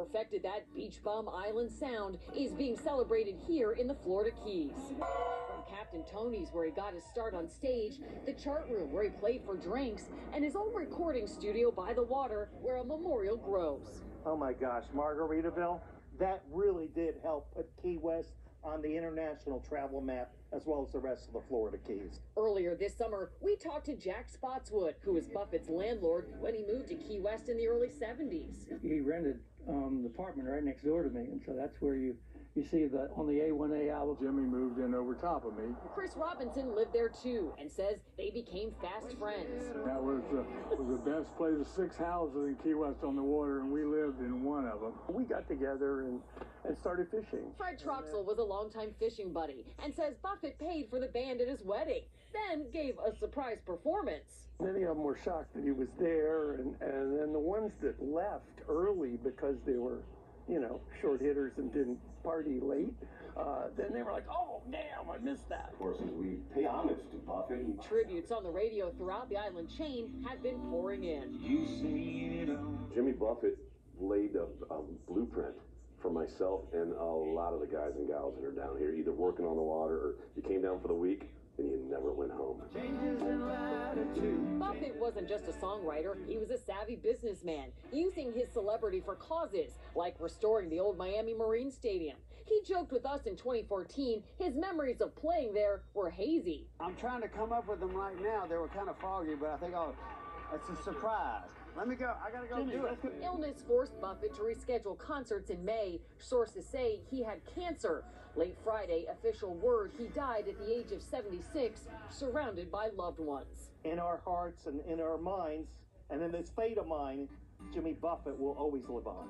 Perfected that beach bum island sound is being celebrated here in the Florida Keys. From Captain Tony's, where he got his start on stage, the chart room where he played for drinks, and his own recording studio by the water where a memorial grows. Oh my gosh, Margaritaville, that really did help put Key West on the international travel map, as well as the rest of the Florida Keys. Earlier this summer, we talked to Jack Spotswood, who was Buffett's landlord when he moved to Key West in the early 70s. He rented the apartment right next door to me, and so that's where you see that on the A1A album. Jimmy moved in over top of me. Chris Robinson lived there too and says they became fast friends. That was the best place of 6 houses in Key West on the water, and we lived in one of them. We got together and started fishing. Fred Troxel was a longtime fishing buddy and says Buffett paid for the band at his wedding, then gave a surprise performance. Many of them were shocked that he was there, and then the ones that left early because they were, short hitters and didn't party late, then they were like, oh, damn, I missed that. Of course, as we pay homage to Buffett. Tributes on the radio throughout the island chain have been pouring in. Jimmy Buffett laid a blueprint for myself and a lot of the guys and gals that are down here, either working on the water or you came down for the week and you never went home. Buffett wasn't just a songwriter, he was a savvy businessman, using his celebrity for causes like restoring the old Miami Marine Stadium. He joked with us in 2014 his memories of playing there were hazy. I'm trying to come up with them right now. They were kind of foggy, but I think it's a surprise. Let me go. I gotta go do it. Illness forced Buffett to reschedule concerts in May. Sources say he had cancer. Late Friday, official word he died at the age of 76, surrounded by loved ones. In our hearts and in our minds, and in this fate of mine, Jimmy Buffett will always live on.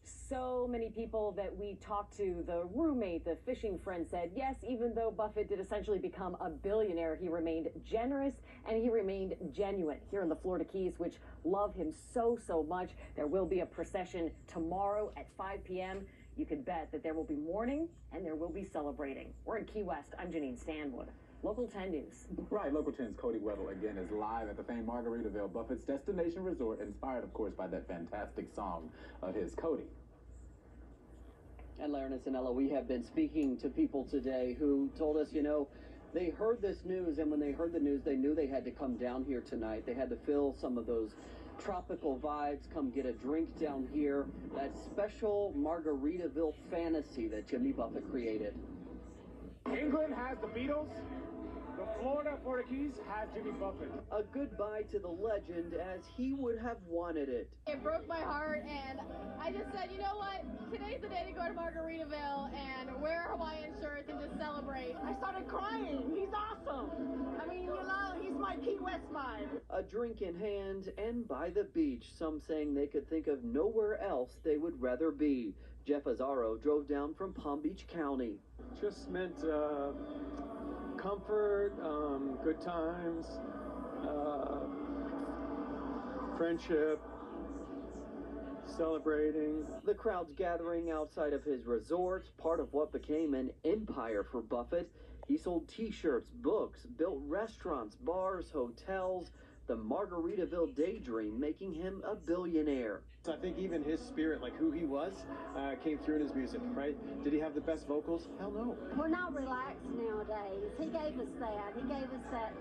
So many people that we talked to, the roommate, the fishing friend said, yes, even though Buffett did essentially become a billionaire, he remained generous and he remained genuine here in the Florida Keys, which love him so much. There will be a procession tomorrow at 5 p.m. You can bet that there will be mourning and there will be celebrating. We're in Key West. I'm Janine Stanwood. Local 10 News. Right, Local 10's Cody Weddle again is live at the famed Margaritaville, Buffett's destination resort, inspired, of course, by that fantastic song of his, Cody. And Larry and Sanella, we have been speaking to people today who told us, they heard this news, and when they heard the news, they knew they had to come down here tonight. They had to feel some of those tropical vibes, come get a drink down here, that special Margaritaville fantasy that Jimmy Buffett created. England has the Beatles. The Florida Keys has Jimmy Buffett. A goodbye to the legend as he would have wanted it. It broke my heart, and I just said, you know what? Today's the day to go to Margaritaville and wear Hawaiian shirts and just celebrate. I started crying. He's awesome. I mean, he's my Key West vibe. A drink in hand and by the beach, some saying they could think of nowhere else they would rather be. Jeff Azzaro drove down from Palm Beach County. Just meant comfort, good times, friendship, celebrating. The crowds gathering outside of his resort, part of what became an empire for Buffett. He sold t-shirts, books, built restaurants, bars, hotels, the Margaritaville daydream making him a billionaire. So I think even his spirit, like who he was, came through in his music, right? Did he have the best vocals? Hell no. We're not relaxed nowadays. He gave us that. He gave us that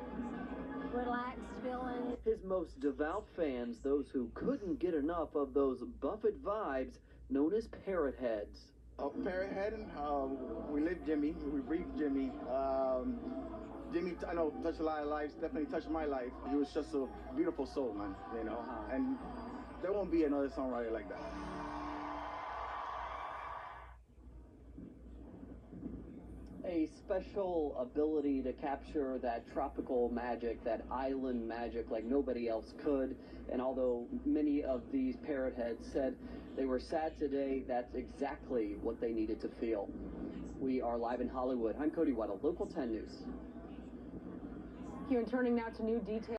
relaxed feeling. His most devout fans, those who couldn't get enough of those Buffett vibes, known as parrot heads. Parrot head, we lived Jimmy, we breathed Jimmy. Jimmy, I know, touched a lot of lives, definitely touched my life. He was just a beautiful soul, man, and there won't be another songwriter like that. A special ability to capture that tropical magic, that island magic like nobody else could. And although many of these parrot heads said they were sad today, that's exactly what they needed to feel. We are live in Hollywood. I'm Cody Weddle, Local 10 News. Here and turning now to new details.